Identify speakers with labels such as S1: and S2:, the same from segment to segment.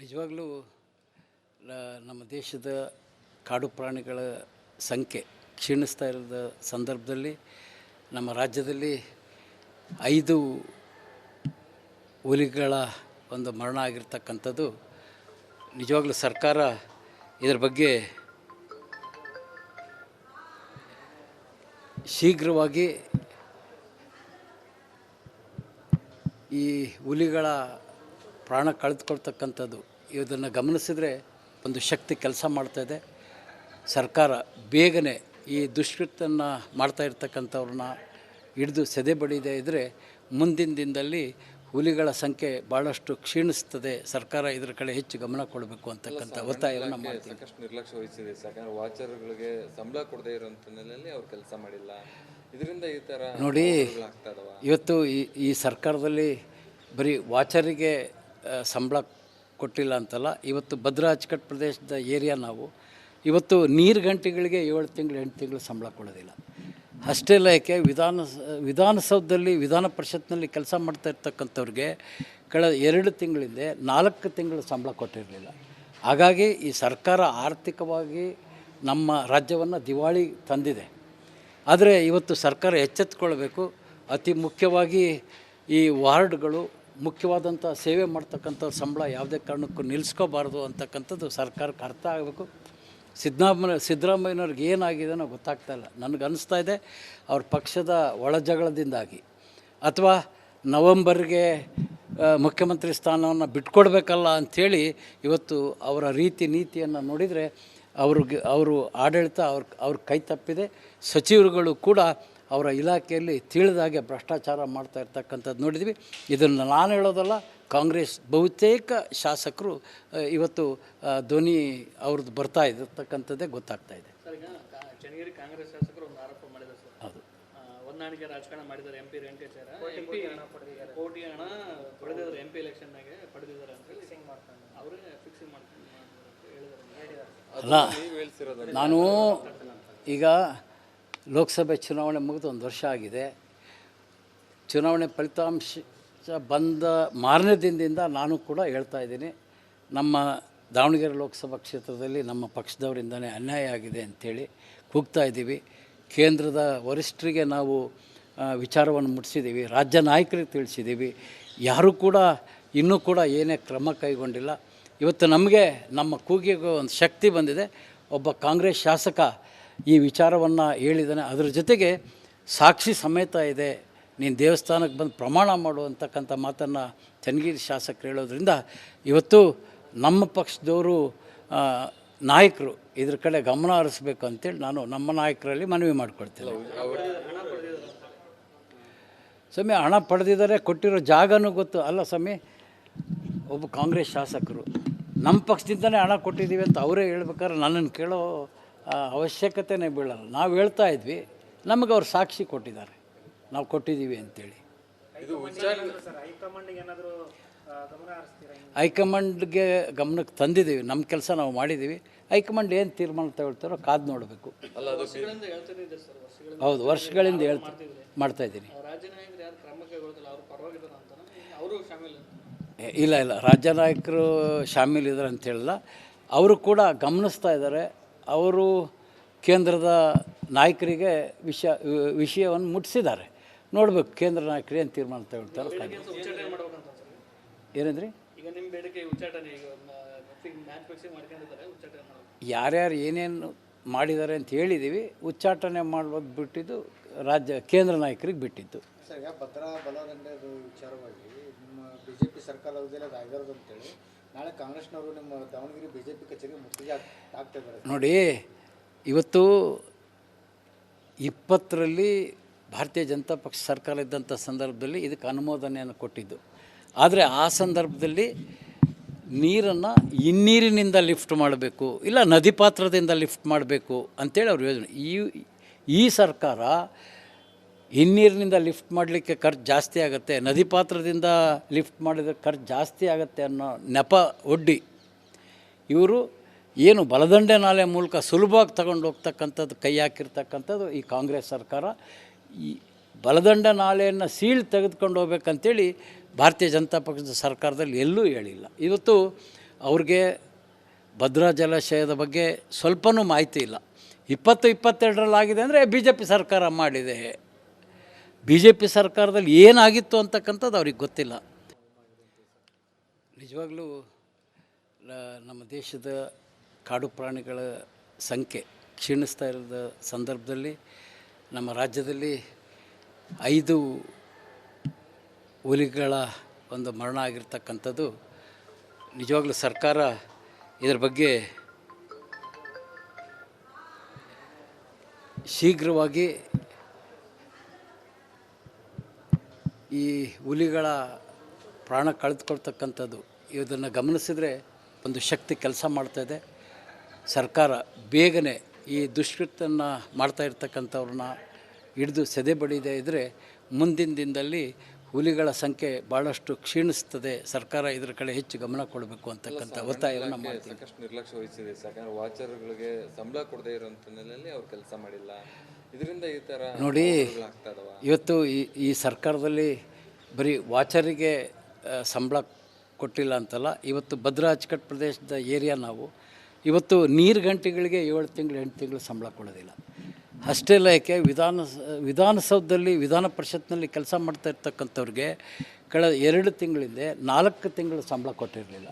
S1: ನಿಜವಾಗ್ಲೂ ನಮ್ಮ ದೇಶದ ಕಾಡು ಪ್ರಾಣಿಗಳ ಸಂಖ್ಯೆ ಕ್ಷೀಣಿಸ್ತಾ ಇರೋದ ಸಂದರ್ಭದಲ್ಲಿ ನಮ್ಮ ರಾಜ್ಯದಲ್ಲಿ 5 ಹುಲಿಗಳ ಒಂದು ಮರಣ ಆಗಿರ್ತಕ್ಕಂಥದ್ದು ನಿಜವಾಗ್ಲೂ ಸರ್ಕಾರ ಇದರ ಬಗ್ಗೆ ಶೀಘ್ರವಾಗಿ ಈ ಹುಲಿಗಳ ಪ್ರಾಣ ಕಳೆದುಕೊಳ್ತಕ್ಕಂಥದ್ದು ಇದನ್ನು ಗಮನಿಸಿದರೆ ಒಂದು ಶಕ್ತಿ ಕೆಲಸ ಮಾಡ್ತಾಯಿದೆ. ಸರ್ಕಾರ ಬೇಗನೆ ಈ ದುಷ್ಕೃತ್ಯವನ್ನು ಮಾಡ್ತಾ ಇರ್ತಕ್ಕಂಥವ್ರನ್ನ ಹಿಡಿದು ಸೆದೆ ಬಡಿಯದೇ ಇದ್ದರೆ ಮುಂದಿನ ದಿನದಲ್ಲಿ ಹುಲಿಗಳ ಸಂಖ್ಯೆ ಭಾಳಷ್ಟು ಕ್ಷೀಣಿಸ್ತದೆ. ಸರ್ಕಾರ ಇದರ ಕಡೆ ಹೆಚ್ಚು ಗಮನ ಕೊಡಬೇಕು ಅಂತಕ್ಕಂಥ ಒತ್ತಾಯವನ್ನು ಮಾಡ್ತೀವಿ.
S2: ಸಾಕಷ್ಟು ನಿರ್ಲಕ್ಷ್ಯ ವಹಿಸಿದೆ. ಯಾಕಂದರೆ ವಾಚರ್ಗಳಿಗೆ ಸಂಬಳ ಕೊಡದೇ ಇರೋಂಥ ನೆಲೆಯಲ್ಲಿ ಅವ್ರು ಕೆಲಸ ಮಾಡಿಲ್ಲ. ಇದರಿಂದ ಈ ಥರ
S1: ನೋಡಿ, ಇವತ್ತು ಈ ಸರ್ಕಾರದಲ್ಲಿ ಬರೀ ವಾಚರಿಗೆ ಸಂಬಳ ಕೊಟ್ಟಿಲ್ಲ ಅಂತಲ್ಲ, ಇವತ್ತು ಭದ್ರಾ ಅಚ್ಚುಕಟ್ಟು ಪ್ರದೇಶದ ಏರಿಯಾ ನಾವು ಇವತ್ತು ನೀರು ಗಂಟೆಗಳಿಗೆ 7 ತಿಂಗಳು 8 ತಿಂಗಳು ಸಂಬಳ ಕೊಡೋದಿಲ್ಲ. ಅಷ್ಟೇ ಅಲ್ಲ, ಯಾಕೆ ವಿಧಾನಸೌಧದಲ್ಲಿ ವಿಧಾನ ಪರಿಷತ್ನಲ್ಲಿ ಕೆಲಸ ಮಾಡ್ತಾ ಇರ್ತಕ್ಕಂಥವ್ರಿಗೆ ಕಳೆದ 2 ತಿಂಗಳಿಂದ 4 ತಿಂಗಳು ಸಂಬಳ ಕೊಟ್ಟಿರಲಿಲ್ಲ. ಹಾಗಾಗಿ ಈ ಸರ್ಕಾರ ಆರ್ಥಿಕವಾಗಿ ನಮ್ಮ ರಾಜ್ಯವನ್ನು ದಿವಾಳಿ ತಂದಿದೆ. ಆದರೆ ಇವತ್ತು ಸರ್ಕಾರ ಎಚ್ಚೆತ್ತುಕೊಳ್ಬೇಕು. ಅತಿ ಮುಖ್ಯವಾಗಿ ಈ ವಾರ್ಡ್ಗಳು ಮುಖ್ಯವಾದಂಥ ಸೇವೆ ಮಾಡ್ತಕ್ಕಂಥ ಸಂಬಳ ಯಾವುದೇ ಕಾರಣಕ್ಕೂ ನಿಲ್ಲಿಸ್ಕೋಬಾರ್ದು ಅಂತಕ್ಕಂಥದ್ದು ಸರ್ಕಾರಕ್ಕೆ ಅರ್ಥ ಆಗಬೇಕು. ಸಿದ್ದರಾಮಯ್ಯನವ್ರಿಗೆ ಏನಾಗಿದೆ ಅನ್ನೋ ಗೊತ್ತಾಗ್ತಾ ಇಲ್ಲ. ನನಗನ್ನಿಸ್ತಾ ಇದೆ ಅವ್ರ ಪಕ್ಷದ ಒಳಜಗಳದಿಂದಾಗಿ ಅಥವಾ ನವಂಬರ್ಗೆ ಮುಖ್ಯಮಂತ್ರಿ ಸ್ಥಾನವನ್ನು ಬಿಟ್ಕೊಡ್ಬೇಕಲ್ಲ ಅಂಥೇಳಿ ಇವತ್ತು ಅವರ ರೀತಿ ನೀತಿಯನ್ನು ನೋಡಿದರೆ ಅವರು ಆಡಳಿತ ಅವ್ರ ಕೈ ತಪ್ಪಿದೆ. ಸಚಿವರುಗಳು ಕೂಡ ಅವರ ಇಲಾಖೆಯಲ್ಲಿ ತಿಳಿದಾಗೆ ಭ್ರಷ್ಟಾಚಾರ ಮಾಡ್ತಾ ಇರ್ತಕ್ಕಂಥದ್ದು ನೋಡಿದ್ವಿ. ಇದನ್ನು ನಾನು ಹೇಳೋದಲ್ಲ, ಕಾಂಗ್ರೆಸ್ ಬಹುತೇಕ ಶಾಸಕರು ಇವತ್ತು ಧ್ವನಿ ಅವ್ರದ್ದು ಬರ್ತಾ ಇರ್ತಕ್ಕಂಥದ್ದೇ ಗೊತ್ತಾಗ್ತಾ ಇದೆ.
S3: ಚನ್ನಗಿರಿ ಕಾಂಗ್ರೆಸ್ ಶಾಸಕರು ಒಂದು ಆರೋಪ ಮಾಡಿದ್ದಾರೆ ಸರ್.
S1: ಹೌದು,
S3: ಹೊಂದಾಣಿಕೆ ರಾಜಕಾರಣ ಮಾಡಿದ್ದಾರೆ. MP ರೇಣುಕಾಚಾರ್ಯ ಕೋಟಿ ಹಣ ಪಡೆದಿದ್ದಾರೆ, MP ಎಲೆಕ್ಷನ್ನಾಗೆ ಪಡೆದಿದ್ದಾರೆ ಅಂತ ಹೇಳಿ ಅವರೇ ಫಿಕ್ಸಿಂಗ್ ಮಾಡ್ಕೊಂಡು
S1: ಅಲ್ಲ, ನಾನು ಈಗ ಲೋಕಸಭೆ ಚುನಾವಣೆ ಮುಗಿದು 1 ವರ್ಷ ಆಗಿದೆ. ಚುನಾವಣೆ ಫಲಿತಾಂಶ ಬಂದ ಮಾರನೇ ದಿನದಿಂದ ನಾನು ಕೂಡ ಹೇಳ್ತಾ ಇದ್ದೀನಿ, ನಮ್ಮ ದಾವಣಗೆರೆ ಲೋಕಸಭಾ ಕ್ಷೇತ್ರದಲ್ಲಿ ನಮ್ಮ ಪಕ್ಷದವರಿಂದನೇ ಅನ್ಯಾಯ ಆಗಿದೆ ಅಂಥೇಳಿ ಕೂಗ್ತಾ ಇದ್ದೀವಿ. ಕೇಂದ್ರದ ವರಿಷ್ಠರಿಗೆ ನಾವು ವಿಚಾರವನ್ನು ಮುಟ್ಟಿಸಿದ್ದೀವಿ, ರಾಜ್ಯ ನಾಯಕರಿಗೆ ತಿಳಿಸಿದ್ದೀವಿ. ಯಾರೂ ಕೂಡ ಇನ್ನೂ ಕೂಡ ಏನೇ ಕ್ರಮ ಕೈಗೊಂಡಿಲ್ಲ. ಇವತ್ತು ನಮಗೆ ನಮ್ಮ ಕೂಗಿಗೆ ಒಂದು ಶಕ್ತಿ ಬಂದಿದೆ. ಒಬ್ಬ ಕಾಂಗ್ರೆಸ್ ಶಾಸಕ ಈ ವಿಚಾರವನ್ನು ಹೇಳಿದ್ದಾನೆ. ಅದರ ಜೊತೆಗೆ ಸಾಕ್ಷಿ ಸಮೇತ ಇದೆ. ನೀನು ದೇವಸ್ಥಾನಕ್ಕೆ ಬಂದು ಪ್ರಮಾಣ ಮಾಡು ಅಂತಕ್ಕಂಥ ಮಾತನ್ನು ಚನ್ನಗಿರಿ ಶಾಸಕರು ಹೇಳೋದ್ರಿಂದ ಇವತ್ತು ನಮ್ಮ ಪಕ್ಷದವರು ನಾಯಕರು ಇದ್ರ ಕಡೆ ಗಮನ ಹರಿಸ್ಬೇಕು ಅಂತೇಳಿ ನಾನು ನಮ್ಮ ನಾಯಕರಲ್ಲಿ ಮನವಿ ಮಾಡಿಕೊಳ್ತೇನೆ. ಸ್ವಾಮಿ, ಹಣ ಪಡೆದಿದ್ದಾರೆ, ಕೊಟ್ಟಿರೋ ಜಾಗನೂ ಗೊತ್ತು ಅಲ್ಲ ಸ್ವಾಮಿ. ಒಬ್ಬ ಕಾಂಗ್ರೆಸ್ ಶಾಸಕರು ನಮ್ಮ ಪಕ್ಷದಿಂದಲೇ ಹಣ ಕೊಟ್ಟಿದ್ದೀವಿ ಅಂತ ಅವರೇ ಹೇಳ್ಬೇಕಾದ್ರೆ ನನ್ನನ್ನು ಕೇಳೋ ಅವಶ್ಯಕತೆನೇ ಬೀಳಲ್ಲ. ನಾವು ಹೇಳ್ತಾ ಇದ್ವಿ, ನಮಗೆ ಅವ್ರು ಸಾಕ್ಷಿ ಕೊಟ್ಟಿದ್ದಾರೆ, ನಾವು ಕೊಟ್ಟಿದ್ದೀವಿ ಅಂತೇಳಿ. ಹೈಕಮಾಂಡ್ಗೆ ಗಮನಕ್ಕೆ ತಂದಿದ್ದೀವಿ, ನಮ್ಮ ಕೆಲಸ ನಾವು ಮಾಡಿದ್ದೀವಿ. ಹೈಕಮಾಂಡ್ ಏನು ತೀರ್ಮಾನ ತಗೊಳ್ತಾರೋ ಕಾದು ನೋಡಬೇಕು. ಹೌದು, ವರ್ಷಗಳಿಂದ ಮಾಡ್ತಾಯಿದ್ದೀನಿ. ಇಲ್ಲ, ರಾಜ್ಯ ನಾಯಕರು ಶಾಮೀಲಿದ್ದಾರೆ ಅಂತ ಹೇಳಿಲ್ಲ. ಅವರು ಕೂಡ ಗಮನಿಸ್ತಾ ಇದ್ದಾರೆ. ಅವರು ಕೇಂದ್ರದ ನಾಯಕರಿಗೆ ವಿಷಯವನ್ನು ಮುಟ್ಟಿಸಿದ್ದಾರೆ. ನೋಡಬೇಕು ಕೇಂದ್ರ ನಾಯಕರು ಏನು ತೀರ್ಮಾನ ತಗೊಳ್ತಾರೆ. ಏನಂದ್ರಿ? ಯಾರ್ಯಾರು ಏನೇನು ಮಾಡಿದ್ದಾರೆ ಅಂತ ಹೇಳಿದ್ದೀವಿ. ಉಚ್ಚಾಟನೆ ಮಾಡೋದು ಬಿಟ್ಟಿದ್ದು ಕೇಂದ್ರ ನಾಯಕರಿಗೆ ಬಿಟ್ಟಿದ್ದು.
S4: ಸರ್, ಭದ್ರಾ ಬಲದಂಡದ ವಿಚಾರವಾಗಿ ನಿಮ್ಮ BJP ಸರ್ಕಾರ ಅವಧಿಯಲ್ಲಿ ಅದು ಆಗಿರೋದು ಅಂತೇಳಿ ನಾಳೆ ಕಾಂಗ್ರೆಸ್ನವರು ನಿಮ್ಮ ದಾವಣಗೆರೆ BJP ಕಚೇರಿಗೆ ಮುತ್ತಿಗೆ ಹಾಕ್ತಿದ್ದಾರೆ.
S1: ನೋಡಿ, ಇವತ್ತು 20ರಲ್ಲಿ ಭಾರತೀಯ ಜನತಾ ಪಕ್ಷ ಸರ್ಕಾರ ಇದ್ದಂಥ ಸಂದರ್ಭದಲ್ಲಿ ಇದಕ್ಕೆ ಅನುಮೋದನೆಯನ್ನು ಕೊಟ್ಟಿದ್ದು. ಆದರೆ ಆ ಸಂದರ್ಭದಲ್ಲಿ ನೀರನ್ನು ಹಿನ್ನೀರಿನಿಂದ ಲಿಫ್ಟ್ ಮಾಡಬೇಕು, ಇಲ್ಲ ನದಿ ಪಾತ್ರದಿಂದ ಲಿಫ್ಟ್ ಮಾಡಬೇಕು ಅಂಥೇಳಿ ಅವ್ರ ಯೋಜನೆ. ಈ ಸರ್ಕಾರ ಹಿನ್ನೀರಿನಿಂದ ಲಿಫ್ಟ್ ಮಾಡಲಿಕ್ಕೆ ಖರ್ಚು ಜಾಸ್ತಿ ಆಗುತ್ತೆ, ನದಿ ಪಾತ್ರದಿಂದ ಲಿಫ್ಟ್ ಮಾಡಿದರೆ ಖರ್ಚು ಜಾಸ್ತಿ ಆಗುತ್ತೆ ಅನ್ನೋ ನೆಪ ಒಡ್ಡಿ ಇವರು ಏನು ಬಲದಂಡೆ ನಾಲೆ ಮೂಲಕ ಸುಲಭವಾಗಿ ತಗೊಂಡು ಹೋಗ್ತಕ್ಕಂಥದ್ದು ಕೈ ಹಾಕಿರ್ತಕ್ಕಂಥದ್ದು ಈ ಕಾಂಗ್ರೆಸ್ ಸರ್ಕಾರ. ಈ ಬಲದಂಡೆ ನಾಲೆಯನ್ನು ತೆಗೆದುಕೊಂಡು ಹೋಗ್ಬೇಕಂತೇಳಿ ಭಾರತೀಯ ಜನತಾ ಪಕ್ಷದ ಸರ್ಕಾರದಲ್ಲಿ ಎಲ್ಲೂ ಹೇಳಿಲ್ಲ. ಇವತ್ತು ಅವ್ರಿಗೆ ಭದ್ರಾ ಜಲಾಶಯದ ಬಗ್ಗೆ ಸ್ವಲ್ಪನೂ ಮಾಹಿತಿ ಇಲ್ಲ. 2022ರಲ್ಲಿ ಆಗಿದೆ ಅಂದರೆ ಬಿ ಜೆ ಪಿ ಸರ್ಕಾರ ಮಾಡಿದೆ. ಬಿ ಜೆ ಪಿ ಸರ್ಕಾರದಲ್ಲಿ ಏನಾಗಿತ್ತು ಅಂತಕ್ಕಂಥದ್ದು ಅವ್ರಿಗೆ ಗೊತ್ತಿಲ್ಲ. ನಿಜವಾಗ್ಲೂ ನಮ್ಮ ದೇಶದ ಕಾಡು ಪ್ರಾಣಿಗಳ ಸಂಖ್ಯೆ ಕ್ಷೀಣಿಸ್ತಾ ಇರೋದ ಸಂದರ್ಭದಲ್ಲಿ ನಮ್ಮ ರಾಜ್ಯದಲ್ಲಿ 5 ಹುಲಿಗಳ ಒಂದು ಮರಣ ಆಗಿರ್ತಕ್ಕಂಥದ್ದು ನಿಜವಾಗ್ಲೂ ಸರ್ಕಾರ ಇದರ ಬಗ್ಗೆ ಶೀಘ್ರವಾಗಿ ಈ ಹುಲಿಗಳ ಪ್ರಾಣ ಕಳೆದುಕೊಳ್ತಕ್ಕಂಥದ್ದು ಇದನ್ನು ಗಮನಿಸಿದರೆ ಒಂದು ಶಕ್ತಿ ಕೆಲಸ ಮಾಡ್ತಾಯಿದೆ. ಸರ್ಕಾರ ಬೇಗನೆ ಈ ದುಷ್ಕೃತ್ಯವನ್ನು ಮಾಡ್ತಾ ಇರ್ತಕ್ಕಂಥವ್ರನ್ನ ಹಿಡಿದು ಸೆದೆ ಬಡಿದೇ ಇದ್ದರೆ ಮುಂದಿನ ದಿನದಲ್ಲಿ ಹುಲಿಗಳ ಸಂಖ್ಯೆ ಭಾಳಷ್ಟು ಕ್ಷೀಣಿಸ್ತದೆ. ಸರ್ಕಾರ ಇದರ ಕಡೆ ಹೆಚ್ಚು ಗಮನ ಕೊಡಬೇಕು ಅಂತಕ್ಕಂಥ ಒತ್ತಾಯವನ್ನು ಮಾಡ್ತೀವಿ.
S2: ಸಾಕಷ್ಟು ನಿರ್ಲಕ್ಷ್ಯ ವಹಿಸಿದೆ. ಯಾಕಂದ್ರೆ ವಾಚರ್ಗಳಿಗೆ ಸಂಬಳ ಕೊಡದೇ ಇರೋಂಥ ನೆಲೆಯಲ್ಲಿ ಅವ್ರು ಕೆಲಸ ಮಾಡಿಲ್ಲ. ಇದರಿಂದ ಈ ಥರ
S1: ನೋಡಿ,
S2: ಆಗ್ತಾ ಇದಾವ.
S1: ಇವತ್ತು ಈ ಸರ್ಕಾರದಲ್ಲಿ ಬರೀ ವಾಚರಿಗೆ ಸಂಬಳ ಕೊಟ್ಟಿಲ್ಲ ಅಂತಲ್ಲ, ಇವತ್ತು ಭದ್ರಾ ಅಚ್ಚುಕಟ್ಟು ಪ್ರದೇಶದ ಏರಿಯಾ ನಾವು ಇವತ್ತು ನೀರು ಗಂಟೆಗಳಿಗೆ 7 ತಿಂಗಳು 8 ತಿಂಗಳು ಸಂಬಳ ಕೊಡೋದಿಲ್ಲ. ಅಷ್ಟೇ ಅಲ್ಲ, ಯಾಕೆ ವಿಧಾನಸೌಧದಲ್ಲಿ ವಿಧಾನ ಪರಿಷತ್ನಲ್ಲಿ ಕೆಲಸ ಮಾಡ್ತಾ ಇರ್ತಕ್ಕಂಥವ್ರಿಗೆ ಕಳೆದ 2 ತಿಂಗಳಿಂದ 4 ತಿಂಗಳು ಸಂಬಳ ಕೊಟ್ಟಿರಲಿಲ್ಲ.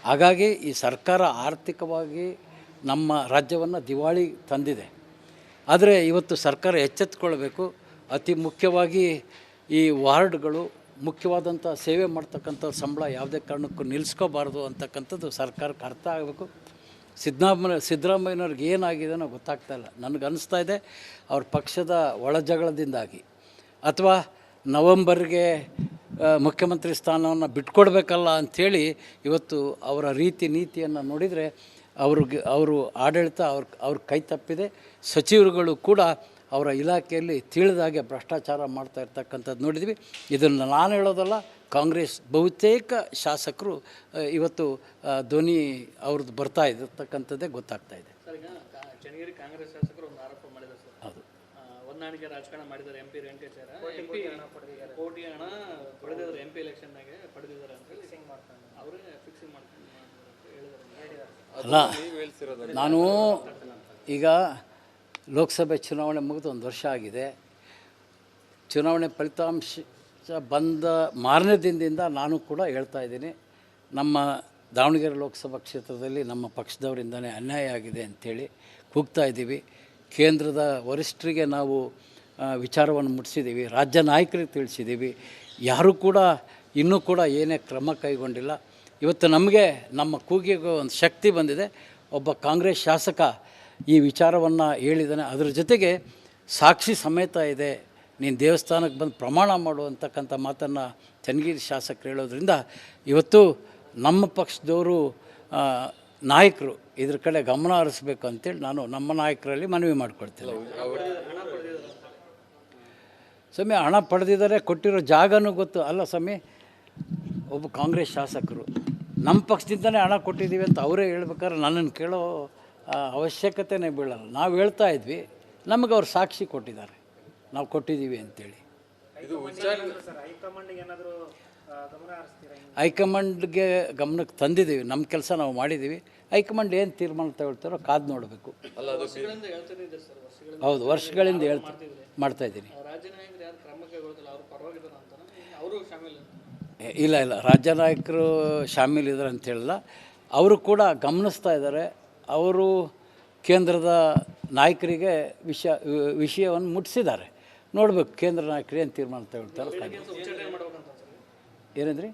S1: ಹಾಗಾಗಿ ಈ ಸರ್ಕಾರ ಆರ್ಥಿಕವಾಗಿ ನಮ್ಮ ರಾಜ್ಯವನ್ನು ದಿವಾಳಿ ತಂದಿದೆ. ಆದರೆ ಇವತ್ತು ಸರ್ಕಾರ ಎಚ್ಚೆತ್ತುಕೊಳ್ಬೇಕು. ಅತಿ ಮುಖ್ಯವಾಗಿ ಈ ವಾರ್ಡ್ಗಳು ಮುಖ್ಯವಾದಂಥ ಸೇವೆ ಮಾಡ್ತಕ್ಕಂಥ ಸಂಬಳ ಯಾವುದೇ ಕಾರಣಕ್ಕೂ ನಿಲ್ಲಿಸ್ಕೋಬಾರ್ದು ಅಂತಕ್ಕಂಥದ್ದು ಸರ್ಕಾರಕ್ಕೆ ಅರ್ಥ ಆಗಬೇಕು. ಸಿದ್ದರಾಮಯ್ಯನವ್ರಿಗೆ ಏನಾಗಿದೆ ಅನ್ನೋ ಗೊತ್ತಾಗ್ತಾ ಇಲ್ಲ. ನನಗನ್ನಿಸ್ತಾ ಇದೆ ಅವ್ರ ಪಕ್ಷದ ಒಳಜಗಳದಿಂದಾಗಿ ಅಥವಾ ನವಂಬರ್ಗೆ ಮುಖ್ಯಮಂತ್ರಿ ಸ್ಥಾನವನ್ನು ಬಿಟ್ಕೊಡ್ಬೇಕಲ್ಲ ಅಂಥೇಳಿ ಇವತ್ತು ಅವರ ರೀತಿ ನೀತಿಯನ್ನು ನೋಡಿದರೆ ಅವರು ಆಡಳಿತ ಅವ್ರ ಕೈ ತಪ್ಪಿದೆ. ಸಚಿವರುಗಳು ಕೂಡ ಅವರ ಇಲಾಖೆಯಲ್ಲಿ ತಿಳಿದಾಗೆ ಭ್ರಷ್ಟಾಚಾರ ಮಾಡ್ತಾ ಇರ್ತಕ್ಕಂಥದ್ದು ನೋಡಿದ್ವಿ. ಇದನ್ನು ನಾನು ಹೇಳೋದಲ್ಲ, ಕಾಂಗ್ರೆಸ್ ಬಹುತೇಕ ಶಾಸಕರು ಇವತ್ತು ಧ್ವನಿ ಅವ್ರದ್ದು ಬರ್ತಾ ಇರ್ತಕ್ಕಂಥದ್ದೇ ಗೊತ್ತಾಗ್ತಾ ಇದೆ.
S3: ಸರ್, ಈಗ ಚನ್ನಗಿರಿ ಕಾಂಗ್ರೆಸ್ ಶಾಸಕರು ಒಂದು ಆರೋಪ ಮಾಡಿದ್ದಾರೆ ಸರ್.
S1: ಹೌದು,
S3: ಹೊಂದಾಣಿಕೆ ರಾಜಕಾರಣ ಮಾಡಿದ್ದಾರೆ. MP ರೇಣುಕಾಚಾರ್ಯ ಕೋಟಿ ಹಣ ಪಡೆದಿದ್ದಾರೆ, MP ಎಲೆಕ್ಷನ್ನಾಗೆ ಪಡೆದಿದ್ದಾರೆ ಅಂತ ಹೇಳಿ ಅವರೇ ಫಿಕ್ಸಿಂಗ್ ಮಾಡ್ಕೊಂಡು ಹೇಳಿದ್ದಾರೆ.
S1: ಅಲ್ಲ, ನಾನು ಈಗ ಲೋಕಸಭೆ ಚುನಾವಣೆ ಮುಗಿದು 1 ವರ್ಷ ಆಗಿದೆ. ಚುನಾವಣೆ ಫಲಿತಾಂಶ ಬಂದ ಮಾರನೇ ದಿನದಿಂದ ನಾನು ಕೂಡ ಹೇಳ್ತಾ ಇದ್ದೀನಿ, ನಮ್ಮ ದಾವಣಗೆರೆ ಲೋಕಸಭಾ ಕ್ಷೇತ್ರದಲ್ಲಿ ನಮ್ಮ ಪಕ್ಷದವರಿಂದನೇ ಅನ್ಯಾಯ ಆಗಿದೆ ಅಂಥೇಳಿ ಕೂಗ್ತಾ ಇದ್ದೀವಿ. ಕೇಂದ್ರದ ವರಿಷ್ಠರಿಗೆ ನಾವು ವಿಚಾರವನ್ನು ಮುಟ್ಟಿಸಿದ್ದೀವಿ, ರಾಜ್ಯ ನಾಯಕರಿಗೆ ತಿಳಿಸಿದ್ದೀವಿ. ಯಾರೂ ಕೂಡ ಇನ್ನೂ ಕೂಡ ಏನೇ ಕ್ರಮ ಕೈಗೊಂಡಿಲ್ಲ. ಇವತ್ತು ನಮಗೆ ನಮ್ಮ ಕೂಗಿಗೆ ಒಂದು ಶಕ್ತಿ ಬಂದಿದೆ. ಒಬ್ಬ ಕಾಂಗ್ರೆಸ್ ಶಾಸಕ ಈ ವಿಚಾರವನ್ನು ಹೇಳಿದ್ದಾನೆ. ಅದರ ಜೊತೆಗೆ ಸಾಕ್ಷಿ ಸಮೇತ ಇದೆ. ನೀನು ದೇವಸ್ಥಾನಕ್ಕೆ ಬಂದು ಪ್ರಮಾಣ ಮಾಡು ಅಂತಕ್ಕಂಥ ಮಾತನ್ನು ಚನ್ನಗಿರಿ ಶಾಸಕರು ಹೇಳೋದ್ರಿಂದ ಇವತ್ತು ನಮ್ಮ ಪಕ್ಷದವರು ನಾಯಕರು ಇದ್ರ ಕಡೆ ಗಮನ ಹರಿಸ್ಬೇಕು ಅಂತೇಳಿ ನಾನು ನಮ್ಮ ನಾಯಕರಲ್ಲಿ ಮನವಿ ಮಾಡಿಕೊಳ್ತೇನೆ. ಸ್ವಾಮಿ, ಹಣ ಪಡೆದಿದ್ದಾರೆ, ಕೊಟ್ಟಿರೋ ಜಾಗನೂ ಗೊತ್ತು ಅಲ್ಲ ಸ್ವಾಮಿ. ಒಬ್ಬ ಕಾಂಗ್ರೆಸ್ ಶಾಸಕರು ನಮ್ಮ ಪಕ್ಷದಿಂದಲೇ ಹಣ ಕೊಟ್ಟಿದ್ದೀವಿ ಅಂತ ಅವರೇ ಹೇಳ್ಬೇಕಾದ್ರೆ ನನ್ನನ್ನು ಕೇಳೋ ಅವಶ್ಯಕತೆನೇ ಬೀಳಲ್ಲ. ನಾವು ಹೇಳ್ತಾ ಇದ್ವಿ, ನಮಗೆ ಅವ್ರು ಸಾಕ್ಷಿ ಕೊಟ್ಟಿದ್ದಾರೆ, ನಾವು ಕೊಟ್ಟಿದ್ದೀವಿ ಅಂತೇಳಿ. ಹೈಕಮಾಂಡ್ಗೆ ಗಮನಕ್ಕೆ ತಂದಿದ್ದೀವಿ, ನಮ್ಮ ಕೆಲಸ ನಾವು ಮಾಡಿದ್ದೀವಿ. ಹೈಕಮಾಂಡ್ ಏನು ತೀರ್ಮಾನ ತಗೊಳ್ತಾರೋ ಕಾದು ನೋಡಬೇಕು. ಹೌದು, ವರ್ಷಗಳಿಂದ ಮಾಡ್ತಾ ಇದ್ದೀನಿ. ಇಲ್ಲ, ರಾಜ್ಯ ನಾಯಕರು ಶಾಮೀಲಿದ್ದಾರೆ ಅಂತ ಹೇಳಿಲ್ಲ. ಅವರು ಕೂಡ ಗಮನಿಸ್ತಾ ಇದ್ದಾರೆ. ಅವರು ಕೇಂದ್ರದ ನಾಯಕರಿಗೆ ವಿಷಯವನ್ನು ಮುಟ್ಟಿಸಿದ್ದಾರೆ. ನೋಡಬೇಕು ಕೇಂದ್ರ ನಾಯಕರು ಏನು ತೀರ್ಮಾನ ತಗೊಳ್ತಾರೆ. ಏನಂದ್ರಿ?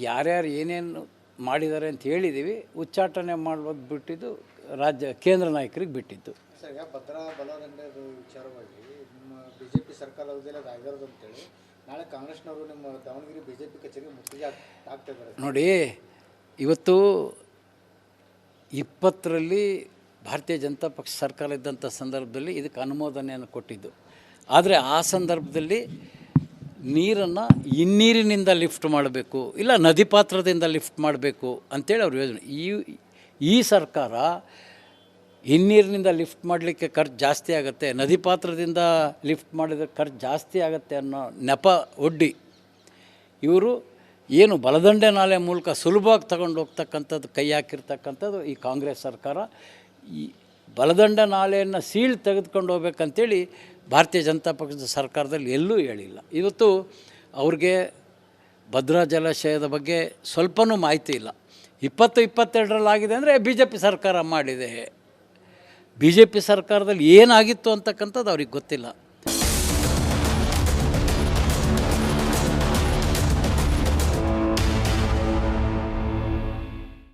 S1: ಯಾರ್ಯಾರು ಏನೇನು ಮಾಡಿದ್ದಾರೆ ಅಂತ ಹೇಳಿದ್ದೀವಿ. ಉಚ್ಚಾಟನೆ ಮಾಡೋದು ಬಿಟ್ಟಿದ್ದು ಕೇಂದ್ರ ನಾಯಕರಿಗೆ ಬಿಟ್ಟಿದ್ದು.
S4: ಸರ್, ಈಗ ಭದ್ರಾ ಬಲದಂಡೆದು ವಿಚಾರವಾಗಿ ನಿಮ್ಮ BJP ಸರ್ಕಾರ ಅವಧಿಯಲ್ಲಿ ಅದು ಆಗಿರೋದು ಅಂತೇಳಿ ನಾಳೆ ಕಾಂಗ್ರೆಸ್ನವರು ನಿಮ್ಮ ದಾವಣಗೆರೆ BJP ಕಚೇರಿಗೆ ಮುತ್ತಿಗೆ ಹಾಕ್ತಿದ್ದಾರೆ.
S1: ನೋಡಿ, ಇವತ್ತು 20ರಲ್ಲಿ ಭಾರತೀಯ ಜನತಾ ಪಕ್ಷ ಸರ್ಕಾರ ಇದ್ದಂಥ ಸಂದರ್ಭದಲ್ಲಿ ಇದಕ್ಕೆ ಅನುಮೋದನೆಯನ್ನು ಕೊಟ್ಟಿದ್ದು. ಆದರೆ ಆ ಸಂದರ್ಭದಲ್ಲಿ ನೀರನ್ನು ಹಿನ್ನೀರಿನಿಂದ ಲಿಫ್ಟ್ ಮಾಡಬೇಕು, ಇಲ್ಲ ನದಿ ಪಾತ್ರದಿಂದ ಲಿಫ್ಟ್ ಮಾಡಬೇಕು ಅಂಥೇಳಿ ಅವ್ರ ಯೋಜನೆ. ಈ ಸರ್ಕಾರ ಹಿನ್ನೀರಿನಿಂದ ಲಿಫ್ಟ್ ಮಾಡಲಿಕ್ಕೆ ಖರ್ಚು ಜಾಸ್ತಿ ಆಗುತ್ತೆ, ನದಿ ಪಾತ್ರದಿಂದ ಲಿಫ್ಟ್ ಮಾಡಿದರೆ ಖರ್ಚು ಜಾಸ್ತಿ ಆಗುತ್ತೆ ಅನ್ನೋ ನೆಪ ಒಡ್ಡಿ ಇವರು ಏನು ಬಲದಂಡೆ ನಾಲೆ ಮೂಲಕ ಸುಲಭವಾಗಿ ತಗೊಂಡು ಹೋಗ್ತಕ್ಕಂಥದ್ದು ಕೈ ಹಾಕಿರ್ತಕ್ಕಂಥದ್ದು ಈ ಕಾಂಗ್ರೆಸ್ ಸರ್ಕಾರ. ಈ ಬಲದಂಡ ನಾಲೆಯನ್ನು ಸೀಳ್ ತೆಗೆದುಕೊಂಡು ಹೋಗ್ಬೇಕಂತೇಳಿ ಭಾರತೀಯ ಜನತಾ ಪಕ್ಷದ ಸರ್ಕಾರದಲ್ಲಿ ಎಲ್ಲೂ ಹೇಳಿಲ್ಲ. ಇವತ್ತು ಅವ್ರಿಗೆ ಭದ್ರಾ ಜಲಾಶಯದ ಬಗ್ಗೆ ಸ್ವಲ್ಪನೂ ಮಾಹಿತಿ ಇಲ್ಲ. 2022ರಲ್ಲಿ ಆಗಿದೆ ಅಂದರೆ BJP ಸರ್ಕಾರ ಮಾಡಿದೆ. BJP ಸರ್ಕಾರದಲ್ಲಿ ಏನಾಗಿತ್ತು ಅಂತಕ್ಕಂಥದ್ದು ಅವ್ರಿಗೆ ಗೊತ್ತಿಲ್ಲ.